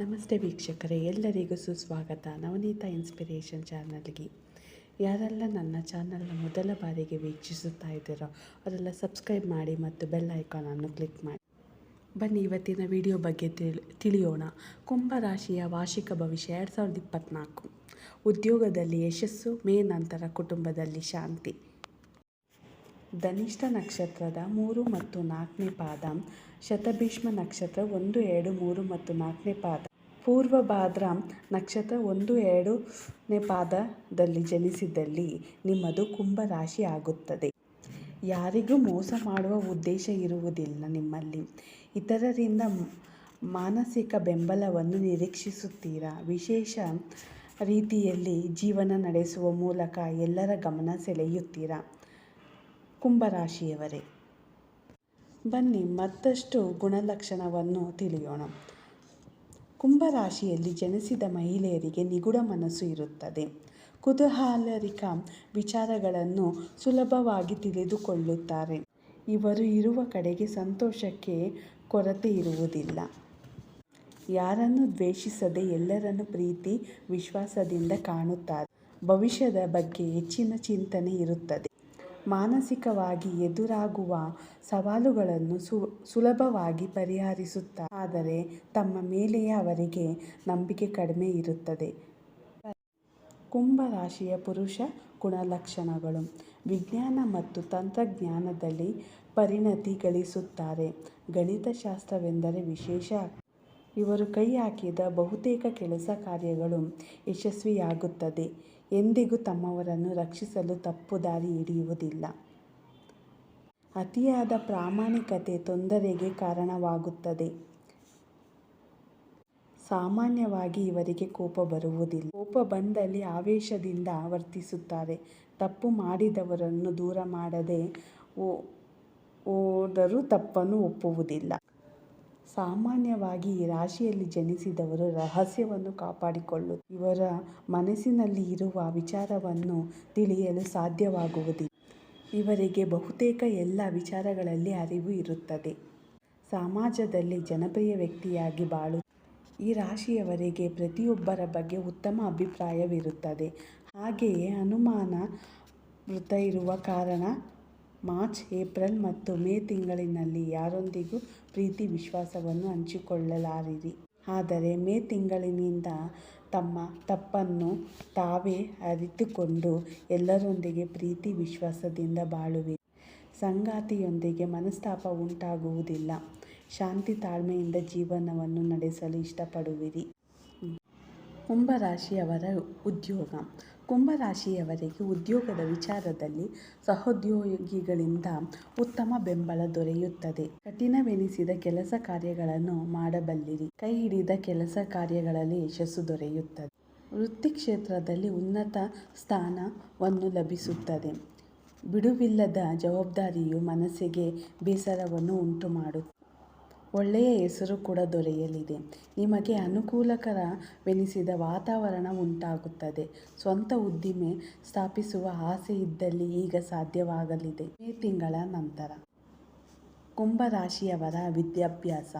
ನಮಸ್ತೆ ವೀಕ್ಷಕರೇ, ಎಲ್ಲರಿಗೂ ಸುಸ್ವಾಗತ ನವನೀತ ಇನ್ಸ್ಪಿರೇಷನ್ ಚಾನಲ್ಗೆ. ಯಾರೆಲ್ಲ ನನ್ನ ಚಾನಲ್ನ ಮೊದಲ ಬಾರಿಗೆ ವೀಕ್ಷಿಸುತ್ತಾ ಇದ್ದೀರೋ ಅವರೆಲ್ಲ ಸಬ್ಸ್ಕ್ರೈಬ್ ಮಾಡಿ ಮತ್ತು ಬೆಲ್ ಐಕಾನನ್ನು ಕ್ಲಿಕ್ ಮಾಡಿ. ಬನ್ನಿ ಇವತ್ತಿನ ವಿಡಿಯೋ ಬಗ್ಗೆ ತಿಳಿಯೋಣ. ಕುಂಭರಾಶಿಯ ವಾರ್ಷಿಕ ಭವಿಷ್ಯ 2024. ಉದ್ಯೋಗದಲ್ಲಿ ಯಶಸ್ಸು, ಮೇ ನಂತರ ಕುಟುಂಬದಲ್ಲಿ ಶಾಂತಿ. ಧನಿಷ್ಠ ನಕ್ಷತ್ರದ 3 ಮತ್ತು 4ನೇ ಪಾದ, ಶತಭೀಷ್ಮ ನಕ್ಷತ್ರ 1, 2, 3 ಮತ್ತು 4ನೇ ಪಾದ, ಪೂರ್ವಭಾದ್ರ ನಕ್ಷತ್ರ 1, 2ನೇ ಪಾದದಲ್ಲಿ ಜನಿಸಿದಲ್ಲಿ ನಿಮ್ಮದು ಕುಂಭರಾಶಿ ಆಗುತ್ತದೆ. ಯಾರಿಗೂ ಮೋಸ ಮಾಡುವ ಉದ್ದೇಶ ಇರುವುದಿಲ್ಲ. ನಿಮ್ಮಲ್ಲಿ ಇತರರಿಂದ ಮಾನಸಿಕ ಬೆಂಬಲವನ್ನು ನಿರೀಕ್ಷಿಸುತ್ತೀರಾ. ವಿಶೇಷ ರೀತಿಯಲ್ಲಿ ಜೀವನ ನಡೆಸುವ ಮೂಲಕ ಎಲ್ಲರ ಗಮನ ಸೆಳೆಯುತ್ತೀರಾ. ಕುಂಭರಾಶಿಯವರೇ, ಬನ್ನಿ ಮತ್ತಷ್ಟು ಗುಣಲಕ್ಷಣವನ್ನು ತಿಳಿಯೋಣ. ಕುಂಭರಾಶಿಯಲ್ಲಿ ಜನಿಸಿದ ಮಹಿಳೆಯರಿಗೆ ನಿಗೂಢ ಮನಸ್ಸು ಇರುತ್ತದೆ. ಕುತೂಹಲಕಾರಿ ವಿಚಾರಗಳನ್ನು ಸುಲಭವಾಗಿ ತಿಳಿದುಕೊಳ್ಳುತ್ತಾರೆ. ಇವರು ಇರುವ ಕಡೆಗೆ ಸಂತೋಷಕ್ಕೆ ಕೊರತೆ ಇರುವುದಿಲ್ಲ. ಯಾರನ್ನು ದ್ವೇಷಿಸದೆ ಎಲ್ಲರನ್ನು ಪ್ರೀತಿ ವಿಶ್ವಾಸದಿಂದ ಕಾಣುತ್ತಾರೆ. ಭವಿಷ್ಯದ ಬಗ್ಗೆ ಹೆಚ್ಚಿನ ಚಿಂತನೆ ಇರುತ್ತದೆ. ಮಾನಸಿಕವಾಗಿ ಎದುರಾಗುವ ಸವಾಲುಗಳನ್ನು ಸುಲಭವಾಗಿ ಪರಿಹರಿಸುತ್ತಾರೆ. ಆದರೆ ತಮ್ಮ ಮೇಲೆಯೇ ಅವರಿಗೆ ನಂಬಿಕೆ ಕಡಿಮೆ ಇರುತ್ತದೆ. ಕುಂಭರಾಶಿಯ ಪುರುಷ ಗುಣಲಕ್ಷಣಗಳು: ವಿಜ್ಞಾನ ಮತ್ತು ತಂತ್ರಜ್ಞಾನದಲ್ಲಿ ಪರಿಣತಿ ಗಳಿಸುತ್ತಾರೆ. ಗಣಿತಶಾಸ್ತ್ರವೆಂದರೆ ವಿಶೇಷ. ಇವರು ಕೈ ಹಾಕಿದ ಬಹುತೇಕ ಕೆಲಸ ಕಾರ್ಯಗಳು ಯಶಸ್ವಿಯಾಗುತ್ತದೆ. ಎಂದಿಗೂ ತಮ್ಮವರನ್ನು ರಕ್ಷಿಸಲು ತಪ್ಪು ದಾರಿ ಹಿಡಿಯುವುದಿಲ್ಲ. ಅತಿಯಾದ ಪ್ರಾಮಾಣಿಕತೆ ತೊಂದರೆಗೆ ಕಾರಣವಾಗುತ್ತದೆ. ಸಾಮಾನ್ಯವಾಗಿ ಇವರಿಗೆ ಕೋಪ ಬರುವುದಿಲ್ಲ. ಕೋಪ ಬಂದಲ್ಲಿ ಆವೇಶದಿಂದ ವರ್ತಿಸುತ್ತಾರೆ. ತಪ್ಪು ಮಾಡಿದವರನ್ನು ದೂರ ಮಾಡದೆ ಹೋದರೂ ತಪ್ಪನ್ನು ಒಪ್ಪುವುದಿಲ್ಲ. ಸಾಮಾನ್ಯವಾಗಿ ಈ ರಾಶಿಯಲ್ಲಿ ಜನಿಸಿದವರು ರಹಸ್ಯವನ್ನು ಕಾಪಾಡಿಕೊಳ್ಳುತ್ತಾರೆ. ಇವರ ಮನಸ್ಸಿನಲ್ಲಿ ಇರುವ ವಿಚಾರವನ್ನು ತಿಳಿಯಲು ಸಾಧ್ಯವಾಗುವುದಿಲ್ಲ. ಇವರಿಗೆ ಬಹುತೇಕ ಎಲ್ಲ ವಿಚಾರಗಳಲ್ಲಿ ಅರಿವು ಇರುತ್ತದೆ. ಸಮಾಜದಲ್ಲಿ ಜನಪ್ರಿಯ ವ್ಯಕ್ತಿಯಾಗಿ ಬಾಳುತ್ತಾರೆ. ಈ ರಾಶಿಯವರಿಗೆ ಪ್ರತಿಯೊಬ್ಬರ ಬಗ್ಗೆ ಉತ್ತಮ ಅಭಿಪ್ರಾಯವಿರುತ್ತದೆ. ಹಾಗೆಯೇ ಅನುಮಾನಾಸ್ಪದ ಇರುವ ಕಾರಣ ಮಾರ್ಚ್, ಏಪ್ರಿಲ್ ಮತ್ತು ಮೇ ತಿಂಗಳಿನಲ್ಲಿ ಯಾರೊಂದಿಗೂ ಪ್ರೀತಿ ವಿಶ್ವಾಸವನ್ನು ಹಂಚಿಕೊಳ್ಳಲಾರಿರಿ. ಆದರೆ ಮೇ ತಿಂಗಳಿನಿಂದ ತಮ್ಮ ತಪ್ಪನ್ನು ತಾವೇ ಅರಿತುಕೊಂಡು ಎಲ್ಲರೊಂದಿಗೆ ಪ್ರೀತಿ ವಿಶ್ವಾಸದಿಂದ ಬಾಳುವಿರಿ. ಸಂಗಾತಿಯೊಂದಿಗೆ ಮನಸ್ತಾಪ ಉಂಟಾಗುವುದಿಲ್ಲ. ಶಾಂತಿ ತಾಳ್ಮೆಯಿಂದ ಜೀವನವನ್ನು ನಡೆಸಲು ಇಷ್ಟಪಡುವಿರಿ. ಕುಂಭರಾಶಿಯವರ ಉದ್ಯೋಗ: ಕುಂಭರಾಶಿಯವರಿಗೆ ಉದ್ಯೋಗದ ವಿಚಾರದಲ್ಲಿ ಸಹೋದ್ಯೋಗಿಗಳಿಂದ ಉತ್ತಮ ಬೆಂಬಲ ದೊರೆಯುತ್ತದೆ. ಕಠಿಣವೆನಿಸಿದ ಕೆಲಸ ಕಾರ್ಯಗಳನ್ನು ಮಾಡಬಲ್ಲಿರಿ. ಕೈ ಹಿಡಿದ ಕೆಲಸ ಕಾರ್ಯಗಳಲ್ಲಿ ಯಶಸ್ಸು ದೊರೆಯುತ್ತದೆ. ವೃತ್ತಿ ಕ್ಷೇತ್ರದಲ್ಲಿ ಉನ್ನತ ಸ್ಥಾನವನ್ನು ಲಭಿಸುತ್ತದೆ. ಬಿಡುವಿಲ್ಲದ ಜವಾಬ್ದಾರಿಯು ಮನಸ್ಸಿಗೆ ಬೇಸರವನ್ನು ಉಂಟುಮಾಡುತ್ತದೆ. ಒಳ್ಳೆಯ ಹೆಸರು ಕೂಡ ದೊರೆಯಲಿದೆ. ನಿಮಗೆ ಅನುಕೂಲಕರವೆನಿಸಿದ ವಾತಾವರಣ ಉಂಟಾಗುತ್ತದೆ. ಸ್ವಂತ ಉದ್ದಿಮೆ ಸ್ಥಾಪಿಸುವ ಆಸೆ ಇದ್ದಲ್ಲಿ ಈಗ ಸಾಧ್ಯವಾಗಲಿದೆ. ಮೇ ತಿಂಗಳ ನಂತರ. ಕುಂಭರಾಶಿಯವರ ವಿದ್ಯಾಭ್ಯಾಸ: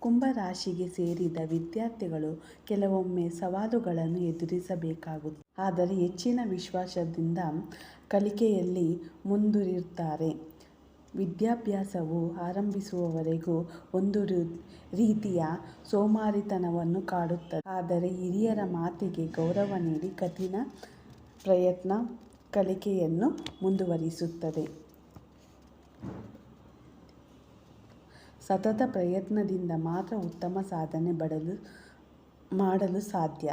ಕುಂಭರಾಶಿಗೆ ಸೇರಿದ ವಿದ್ಯಾರ್ಥಿಗಳು ಕೆಲವೊಮ್ಮೆ ಸವಾಲುಗಳನ್ನು ಎದುರಿಸಬೇಕಾಗುತ್ತದೆ. ಆದರೆ ಹೆಚ್ಚಿನ ವಿಶ್ವಾಸದಿಂದ ಕಲಿಕೆಯಲ್ಲಿ ಮುಂದುವರಿಯುತ್ತಾರೆ. ವಿದ್ಯಾಭ್ಯಾಸವು ಆರಂಭಿಸುವವರೆಗೂ ಒಂದು ರೀತಿಯ ಸೋಮಾರಿತನವನ್ನು ಕಾಡುತ್ತದೆ. ಆದರೆ ಹಿರಿಯರ ಮಾತಿಗೆ ಗೌರವ ನೀಡಿ ಕಠಿಣ ಪ್ರಯತ್ನ ಕಲಿಕೆಯನ್ನು ಮುಂದುವರಿಸುತ್ತದೆ. ಸತತ ಪ್ರಯತ್ನದಿಂದ ಮಾತ್ರ ಉತ್ತಮ ಸಾಧನೆ ಮಾಡಲು ಸಾಧ್ಯ.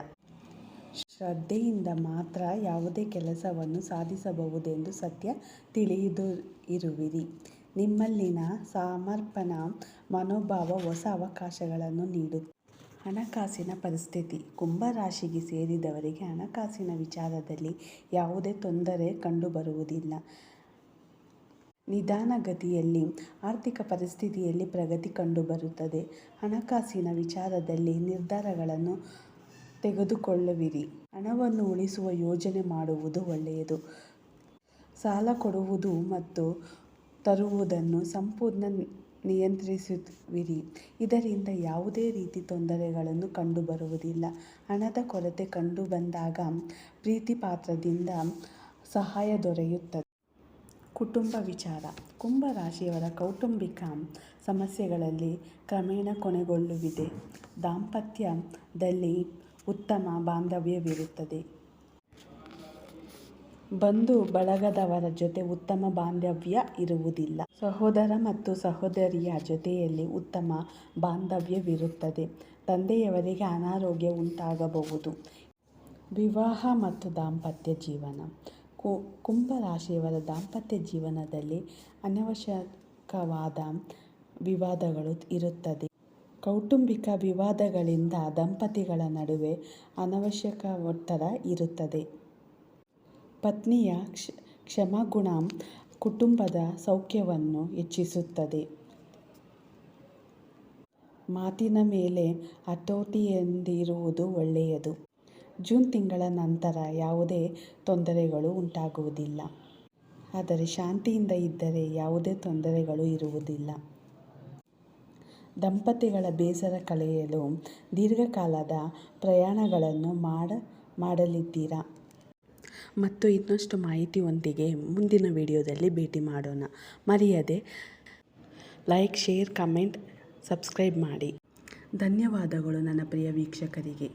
ಶ್ರದ್ಧೆಯಿಂದ ಮಾತ್ರ ಯಾವುದೇ ಕೆಲಸವನ್ನು ಸಾಧಿಸಬಹುದೆಂದು ಸತ್ಯ ತಿಳಿದಿರುವಿರಿ. ನಿಮ್ಮಲ್ಲಿನ ಸಮರ್ಪಣಾ ಮನೋಭಾವ ಹೊಸ ಅವಕಾಶಗಳನ್ನು ನೀಡುತ್ತದೆ. ಹಣಕಾಸಿನ ಪರಿಸ್ಥಿತಿ: ಕುಂಭರಾಶಿಗೆ ಸೇರಿದವರಿಗೆ ಹಣಕಾಸಿನ ವಿಚಾರದಲ್ಲಿ ಯಾವುದೇ ತೊಂದರೆ ಕಂಡುಬರುವುದಿಲ್ಲ. ನಿಧಾನಗತಿಯಲ್ಲಿ ಆರ್ಥಿಕ ಪರಿಸ್ಥಿತಿಯಲ್ಲಿ ಪ್ರಗತಿ ಕಂಡುಬರುತ್ತದೆ. ಹಣಕಾಸಿನ ವಿಚಾರದಲ್ಲಿ ನಿರ್ಧಾರಗಳನ್ನು ತೆಗೆದುಕೊಳ್ಳುವಿರಿ. ಹಣವನ್ನು ಉಳಿಸುವ ಯೋಜನೆ ಮಾಡುವುದು ಒಳ್ಳೆಯದು. ಸಾಲ ಕೊಡುವುದು ಮತ್ತು ತರುವುದನ್ನು ಸಂಪೂರ್ಣ ನಿಯಂತ್ರಿಸುವಿರಿ. ಇದರಿಂದ ಯಾವುದೇ ರೀತಿ ತೊಂದರೆಗಳನ್ನು ಕಂಡುಬರುವುದಿಲ್ಲ. ಹಣದ ಕೊರತೆ ಕಂಡುಬಂದಾಗ ಪ್ರೀತಿಪಾತ್ರರಿಂದ ಸಹಾಯ ದೊರೆಯುತ್ತದೆ. ಕುಟುಂಬ ವಿಚಾರ. ಕುಂಭ ರಾಶಿಯವರ ಕೌಟುಂಬಿಕ ಸಮಸ್ಯೆಗಳಲ್ಲಿ ಕ್ರಮೇಣ ಕೊನೆಗೊಳ್ಳುವಿದೆ. ದಾಂಪತ್ಯದಲ್ಲಿ ಉತ್ತಮ ಬಾಂಧವ್ಯವಿರುತ್ತದೆ. ಬಂಧು ಬಳಗದವರ ಜೊತೆ ಉತ್ತಮ ಬಾಂಧವ್ಯ ಇರುವುದಿಲ್ಲ. ಸಹೋದರ ಮತ್ತು ಸಹೋದರಿಯ ಜೊತೆಯಲ್ಲಿ ಉತ್ತಮ ಬಾಂಧವ್ಯವಿರುತ್ತದೆ. ತಂದೆಯವರಿಗೆ ಅನಾರೋಗ್ಯ ಉಂಟಾಗಬಹುದು. ವಿವಾಹ ಮತ್ತು ದಾಂಪತ್ಯ ಜೀವನ. ಕುಂಭ ರಾಶಿಯವರ ದಾಂಪತ್ಯ ಜೀವನದಲ್ಲಿ ಅನವಶ್ಯಕವಾದ ವಿವಾದಗಳು ಇರುತ್ತದೆ. ಕೌಟುಂಬಿಕ ವಿವಾದಗಳಿಂದ ದಂಪತಿಗಳ ನಡುವೆ ಅನವಶ್ಯಕ ಒತ್ತಡ ಇರುತ್ತದೆ. ಪತ್ನಿಯ ಕ್ಷಮಾಗುಣ ಕುಟುಂಬದ ಸೌಖ್ಯವನ್ನು ಹೆಚ್ಚಿಸುತ್ತದೆ. ಮಾತಿನ ಮೇಲೆ ಹತೋಟಿಯಿಂದಿರುವುದು ಒಳ್ಳೆಯದು. ಜೂನ್ ತಿಂಗಳ ನಂತರ ಯಾವುದೇ ತೊಂದರೆಗಳು ಉಂಟಾಗುವುದಿಲ್ಲ. ಆದರೆ ಶಾಂತಿಯಿಂದ ಇದ್ದರೆ ಯಾವುದೇ ತೊಂದರೆಗಳು ಇರುವುದಿಲ್ಲ. ದಂಪತಿಗಳ ಬೇಸರ ಕಳೆಯಲು ದೀರ್ಘಕಾಲದ ಪ್ರಯಾಣಗಳನ್ನು ಮಾಡಲಿದ್ದೀರಾ. ಮತ್ತು ಇನ್ನಷ್ಟು ಮಾಹಿತಿಯೊಂದಿಗೆ ಮುಂದಿನ ವಿಡಿಯೋದಲ್ಲಿ ಭೇಟಿ ಮಾಡೋಣ. ಮರೆಯದೆ ಲೈಕ್, ಶೇರ್, ಕಮೆಂಟ್, ಸಬ್ಸ್ಕ್ರೈಬ್ ಮಾಡಿ. ಧನ್ಯವಾದಗಳು ನನ್ನ ಪ್ರಿಯ ವೀಕ್ಷಕರಿಗೆ.